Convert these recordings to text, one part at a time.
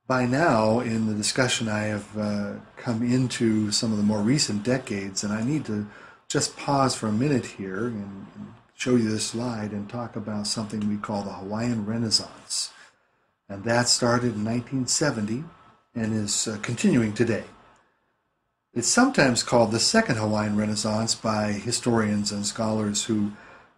By now, in the discussion, I have come into some of the more recent decades, and I need to just pause for a minute here and show you this slide and talk about something we call the Hawaiian Renaissance. And that started in 1970 and is continuing today. It's sometimes called the Second Hawaiian Renaissance by historians and scholars who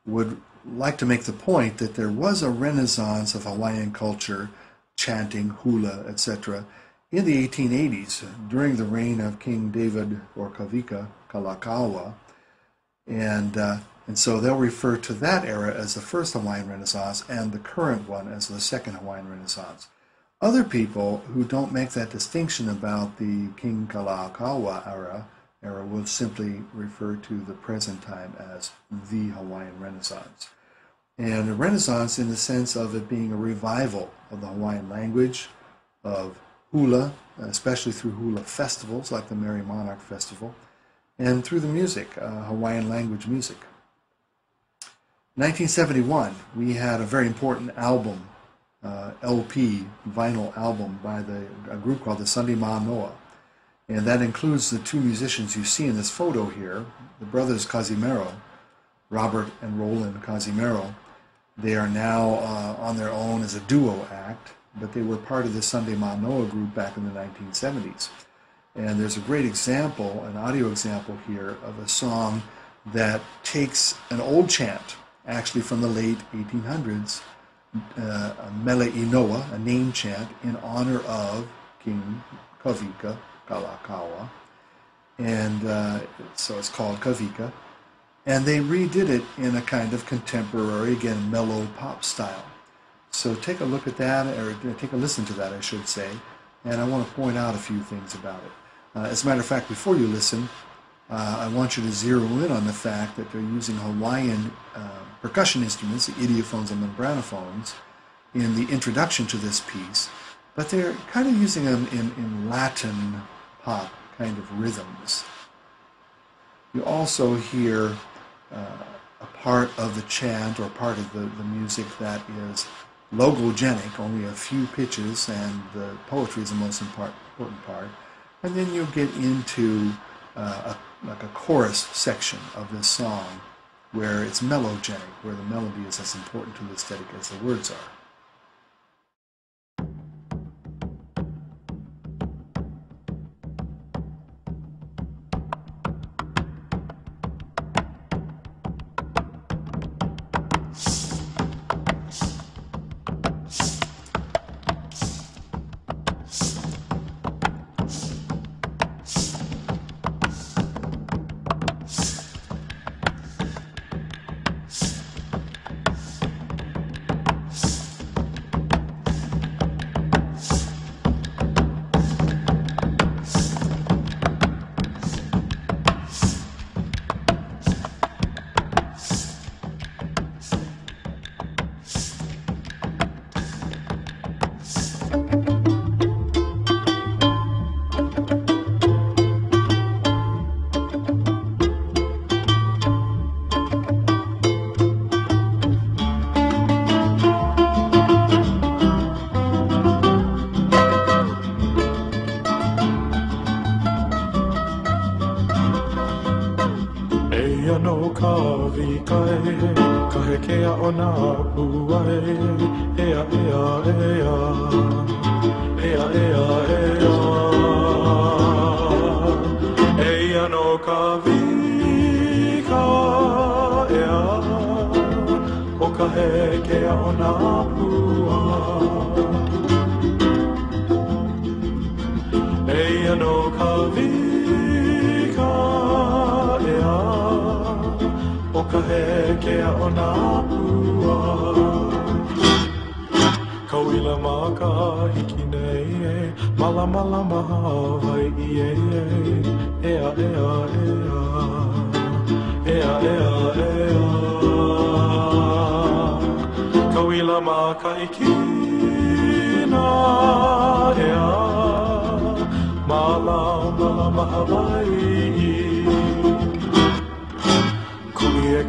would like to make the point that there was a renaissance of Hawaiian culture, chanting, hula, etc., in the 1880s during the reign of King David or Kawika Kalakaua, and so they'll refer to that era as the first Hawaiian Renaissance and the current one as the second Hawaiian Renaissance. Other people who don't make that distinction about the King Kalakaua era will simply refer to the present time as the Hawaiian Renaissance. And a renaissance in the sense of it being a revival of the Hawaiian language, of hula, especially through hula festivals like the Merry Monarch Festival, and through the music, Hawaiian language music. 1971, we had a very important album, LP, vinyl album by a group called the Sunday Manoa. And that includes the two musicians you see in this photo here, the brothers Casimiro, Robert and Roland Casimiro. They are now on their own as a duo act, but they were part of the Sunday Manoa group back in the 1970s. And there's a great example, an audio example here, of a song that takes an old chant, actually from the late 1800s, a mele inoa, a name chant in honor of King Kawika Kalakaua. And so it's called Kawika. And they redid it in a kind of contemporary, again, mellow pop style. So take a look at that, or take a listen to that, I should say, and I want to point out a few things about it. As a matter of fact, before you listen, I want you to zero in on the fact that they're using Hawaiian percussion instruments, the idiophones and membranophones, in the introduction to this piece, but they're kind of using them in Latin pop kind of rhythms. You also hear a part of the chant or part of the music that is logogenic, only a few pitches, and the poetry is the most important part. And then you'll get into like a chorus section of this song where it's melogenic, where the melody is as important to the aesthetic as the words are.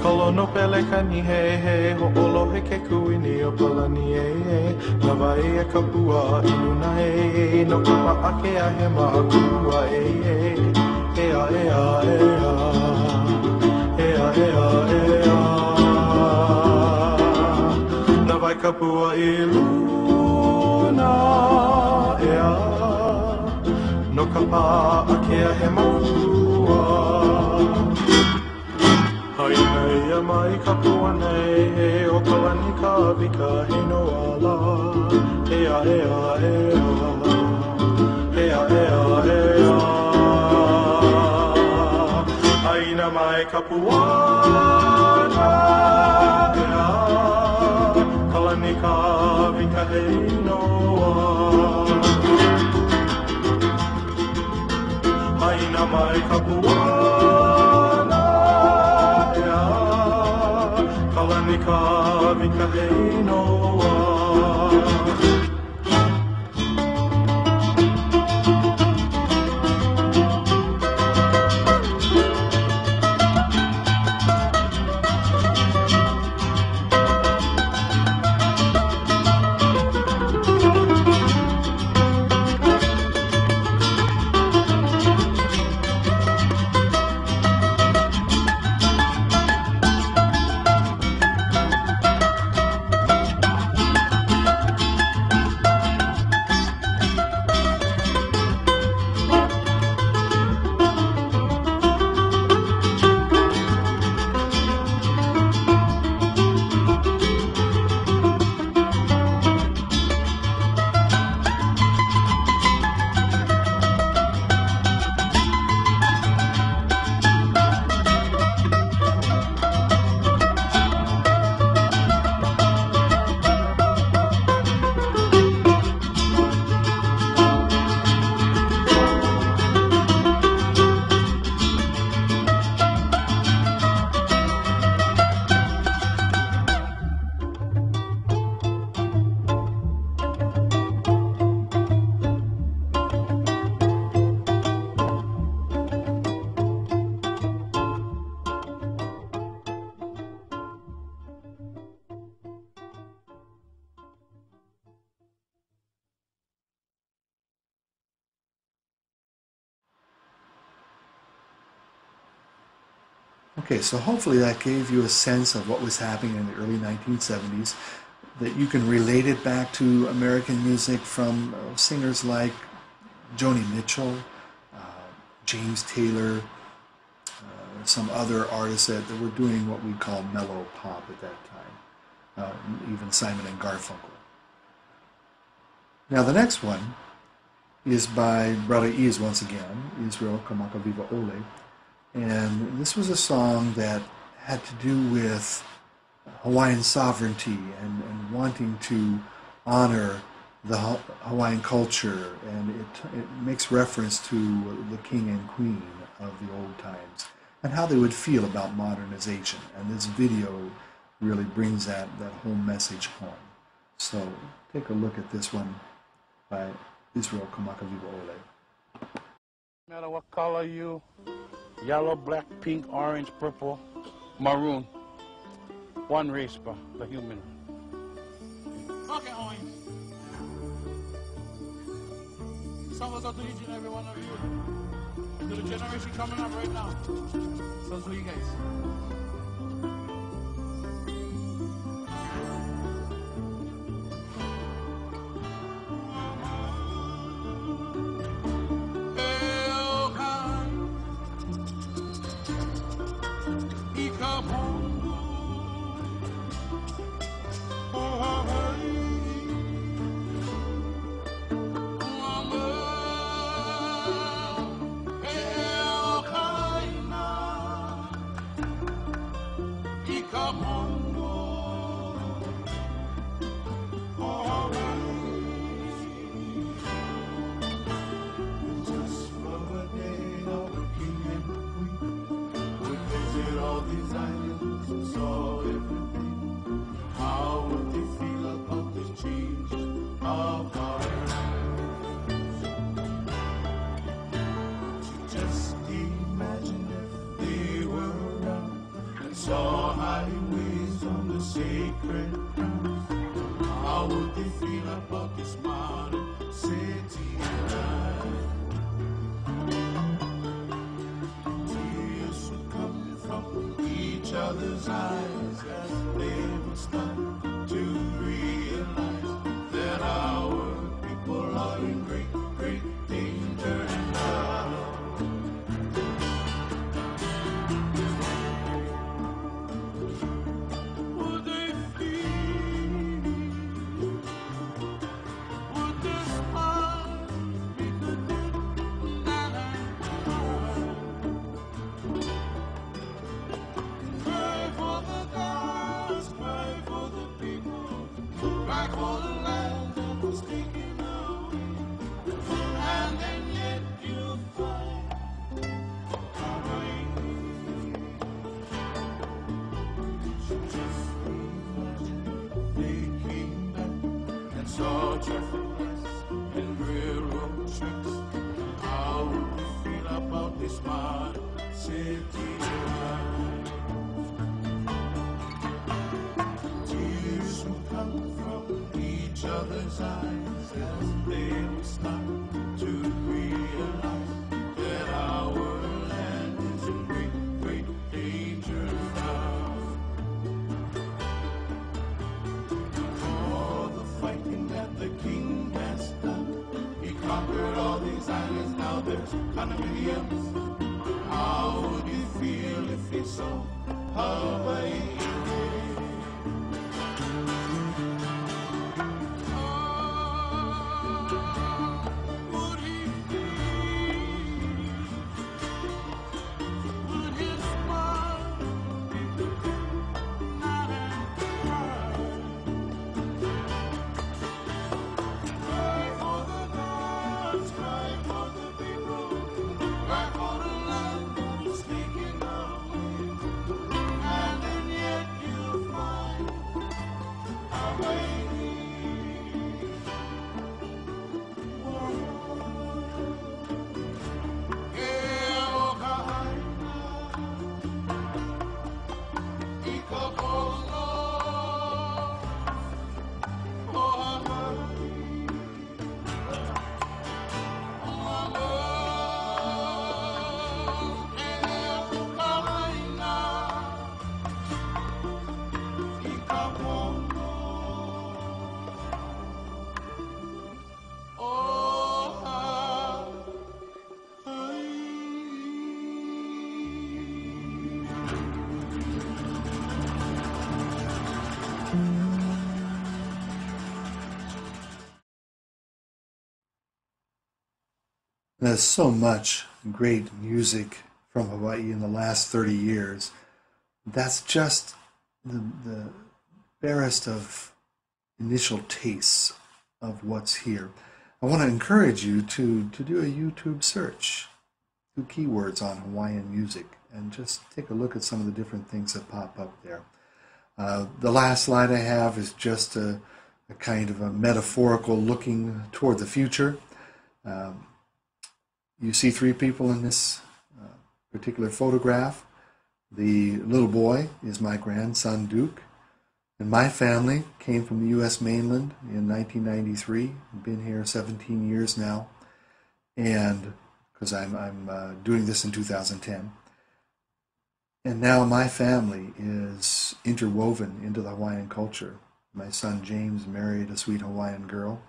Kolono pele kani he he ho olo he ke kuini o palani e e Nawai e kapua inu na e no ka paakea he maakua e ea ea ea ea ea ea na vai kapua I luna ea no ka paakea he maakua haina ia mai kapua nei he o ka lani ka vika he no ala ea ea ea ea ea ea haina mai kapuana ea ka lani ka vika he noa haina mai kapuana ea ka lani ka vika he noa Okay, so hopefully that gave you a sense of what was happening in the early 1970s, that you can relate it back to American music from singers like Joni Mitchell, James Taylor, some other artists that were doing what we call mellow pop at that time, even Simon and Garfunkel. Now the next one is by Brother Is once again, Israel Kamaka Viva Ole. And this was a song that had to do with Hawaiian sovereignty and wanting to honor the Hawaiian culture. And it makes reference to the king and queen of the old times and how they would feel about modernization. And this video really brings that whole message home. So take a look at this one by Israel Kamaka Viva Ole. No matter what color you, yellow, black, pink, orange, purple, maroon. One race, bro, the human. Okay, Hawaiian. Song goes out to each and every one of you. To the generation coming up right now. So it's for you guys. Saw highways on the sacred ground. How would they feel about this modern city? other's eyes as they will start to realize that our people are in great, great danger now. Would they flee? Would this heart be content that cry for the gods, cry for the people, cry for the land that was taken away, and then yet you'll find Hawaii. Just imagine they came back and saw traffic lights and railroad tracks. How would we feel about this smart city life? Tears will come from each other's eyes as they will start to realize that our land is in great, great danger now. All the fighting that the king has done, he conquered all these islands, now there's condominiums. How would you feel if he saw Hawaii? Would he feel? Would his smile be not and cry? Cry for the gods, cry for the people, cry for the land that was taken away, and then yet you'll find Hawaii. There's so much great music from Hawaii in the last 30 years. That's just the barest of initial tastes of what's here. I want to encourage you to do a YouTube search, do keywords on Hawaiian music, and just take a look at some of the different things that pop up there. The last slide I have is just a kind of a metaphorical looking toward the future. You see three people in this particular photograph. The little boy is my grandson, Duke. And my family came from the U.S. mainland in 1993. I've been here 17 years now. And because I'm doing this in 2010. And now my family is interwoven into the Hawaiian culture. My son James married a sweet Hawaiian girl.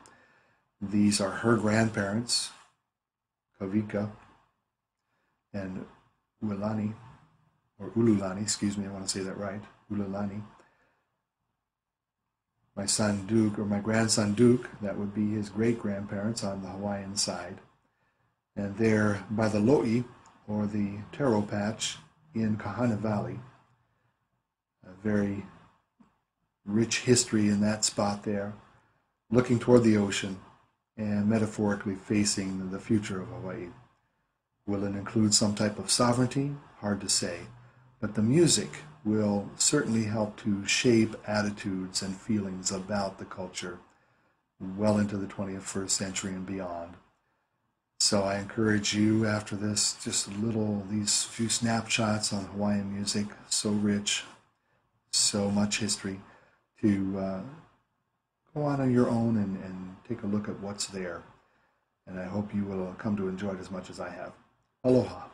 These are her grandparents, Kavika and Ululani, or Ululani, excuse me, I want to say that right, Ululani. My son Duke, or my grandson Duke, that would be his great-grandparents on the Hawaiian side. And they're by the Lo'i, or the taro patch, in Kahana Valley. A very rich history in that spot there, looking toward the ocean and metaphorically facing the future of Hawaii. Will it include some type of sovereignty? Hard to say. But the music will certainly help to shape attitudes and feelings about the culture well into the 21st century and beyond. So I encourage you after this, just these few snapshots on Hawaiian music, so rich, so much history, to go on your own and take a look at what's there. And I hope you will come to enjoy it as much as I have. Aloha.